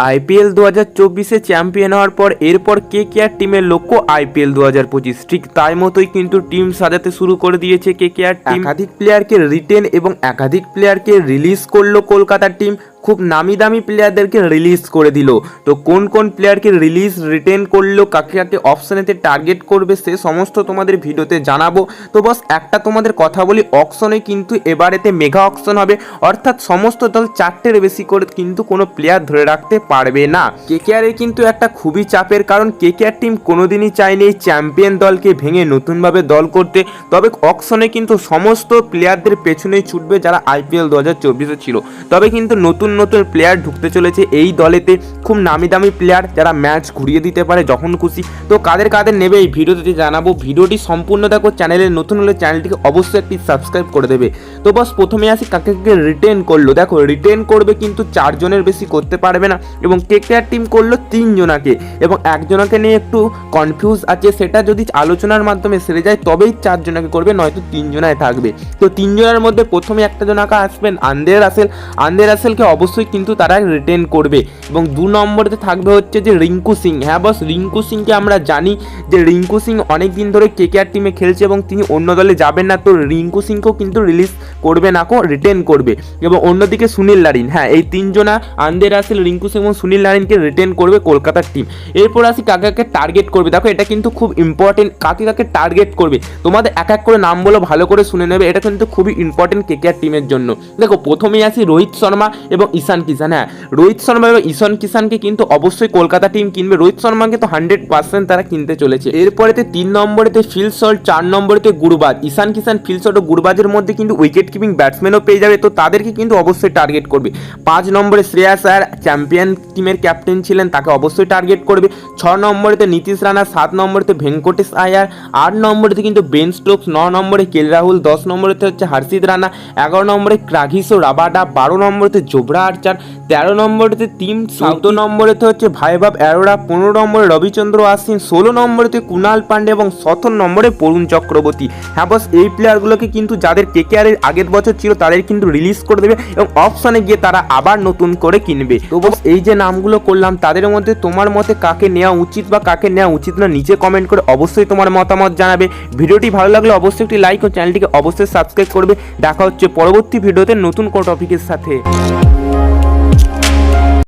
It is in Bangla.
আইপিএল 2024-এ চ্যাম্পিয়ন হওয়ার পর এরপর কেকেআর টিমের লক্ষ্য আইপিএল 2025। ঠিক তাই মতোই কিন্তু টিম সাজাতে শুরু করে দিয়েছে কেকেআর টিম। একাধিক প্লেয়ারকে রিটেন এবং একাধিক প্লেয়ারকে রিলিজ করলো কলকাতার টিম। খুব নামি দামি প্লেয়ারদেরকে রিলিজ করে দিল। তো কোন কোন প্লেয়ারকে রিলিজ রিটেন করলো, কাকে কাকে অপশনেতে টার্গেট করবে, সে সমস্ত তোমাদের ভিডিওতে জানাবো। তো বস একটা তোমাদের কথা বলি, অকশনে কিন্তু এবারেতে মেগা অকশন হবে, অর্থাৎ সমস্ত দল 4টের বেশি করে কিন্তু কোনো প্লেয়ার ধরে রাখতে পারবে না। কেকেআরের কিন্তু একটা খুবই চাপের, কারণ কেকেআর টিম কোনোদিনই চায়নি এই চ্যাম্পিয়ন দলকে ভেঙে নতুনভাবে দল করতে। তবে অকশনে কিন্তু সমস্ত প্লেয়ারদের পেছনেই ছুটবে যারা আইপিএল 2024-এ ছিল। তবে কিন্তু নতুন নতুন প্লেয়ার ঢুকতে চলেছে এই দলেতে, খুব নামি দামি প্লেয়ার যারা ম্যাচ ঘুরিয়ে দিতে পারে যখন খুশি। তো কাদের কাদের নেবে এই ভিডিওতে জানাবো। ভিডিওটি সম্পূর্ণ দেখো, চ্যানেলে নতুন হলে চ্যানেলটিকে অবশ্যই একটি সাবস্ক্রাইব করে দেবে। তো বস প্রথমে আসি কাকে কাকে রিটেন করলো। দেখো রিটেন করবে কিন্তু 4 জনের বেশি করতে পারবে না, এবং কেকেআর টিম করলো 3 জনাকে, এবং একজনকে নিয়ে একটু কনফিউজ আছে, সেটা যদি আলোচনার মাধ্যমে সেরে যায় তবেই 4 জনাকে করবে, নয়তো 3 জনায় থাকবে। তো 3 জনের মধ্যে প্রথমে একটা জনাকে আসবেন আন্দ্রে রাসেল। আন্দ্রে রাসেলকে অবশ্যই কিন্তু তারা রিটেন করবে। এবং 2 নম্বরেতে থাকবে হচ্ছে যে রিঙ্কু সিং। হ্যাঁ বস, রিঙ্কু সিংকে আমরা জানি যে রিঙ্কু সিং অনেক দিন ধরে কেকেআর টিমে খেলছে এবং তিনি অন্য দলে যাবেন না। তো রিঙ্কু সিংকেও কিন্তু রিলিজ করবে না, রিটেন করবে। এবং অন্যদিকে সুনীল নারিন, হ্যাঁ এই 3 জনা আন্দ্রে রাসেল, রিঙ্কু সিং এবং সুনীল নারিনকে রিটেন করবে কলকাতার টিম। এরপর আসি কাকে কাকে টার্গেট করবে। দেখো এটা কিন্তু খুব ইম্পর্টেন্ট, কাকে কাকে টার্গেট করবে তোমাদের এক এক করে নাম বলো, ভালো করে শুনে নেবে। এটা কিন্তু খুবই ইম্পর্টেন্ট কেকেআর টিমের জন্য। দেখো প্রথমেই আসি রোহিত শর্মা এবং ঈশান কিষান। হ্যাঁ রোহিত শর্মা এবং ঈশান কিষানকে কিন্তু অবশ্যই কলকাতা টিম কিনবে। রোহিত শর্মাকে তো 100% তারা কিনতে চলেছে। এরপরেতে 3 নম্বরেতে ফিল সল্ট, 4 নম্বরেতে গুরবাজ। ঈশান কিষান, ফিল সল্ট ও গুরবাজের মধ্যে কিন্তু উইকেট কিপিং ব্যাটসম্যানও পেয়ে যাবে, তো তাদেরকে কিন্তু অবশ্যই টার্গেট করবে। 5 নম্বরে শ্রেয়াস আয়ার, চ্যাম্পিয়ন টিমের ক্যাপ্টেন ছিলেন, তাকে অবশ্যই টার্গেট করবে। 6 নম্বরেতে নীতিশ রানা, 7 নম্বরেতে ভেঙ্কটেশ আয়ার, 8 নম্বরেতে কিন্তু বেন স্টোকস, 9 নম্বরে কেএল রাহুল, 10 নম্বরেতে হচ্ছে হর্ষিত রানা, 11 নম্বরে ক্রাঘিসো রাবাডা, 12 নম্বরেতে জোবরা আর্চার, 13 নম্বরেতে টিম, 14 নম্বরেতে হচ্ছে ভাইভাব অ্যারোরা, 15 নম্বরে রবিচন্দ্র আশ্বিন, 16 নম্বরেতে কুনাল পান্ডে এবং 17 নম্বরে বরুণ চক্রবর্তী। হ্যাঁ বস এই প্লেয়ারগুলোকে কিন্তু যাদের কেকেআরের আগের বছর ছিল তাদের কিন্তু রিলিজ করে দেবে এবং অপশনে গিয়ে তারা আবার নতুন করে কিনবে। তো বস এই যে নামগুলো করলাম তাদের মধ্যে তোমার মতে কাকে নেওয়া উচিত বা কাকে নেওয়া উচিত না নিচে কমেন্ট করে অবশ্যই তোমার মতামত জানাবে। ভিডিওটি ভালো লাগলে অবশ্যই একটি লাইক ও চ্যানেলটিকে অবশ্যই সাবস্ক্রাইব করবে। দেখা হচ্ছে পরবর্তী ভিডিওতে নতুন কোনো টপিকের সাথে।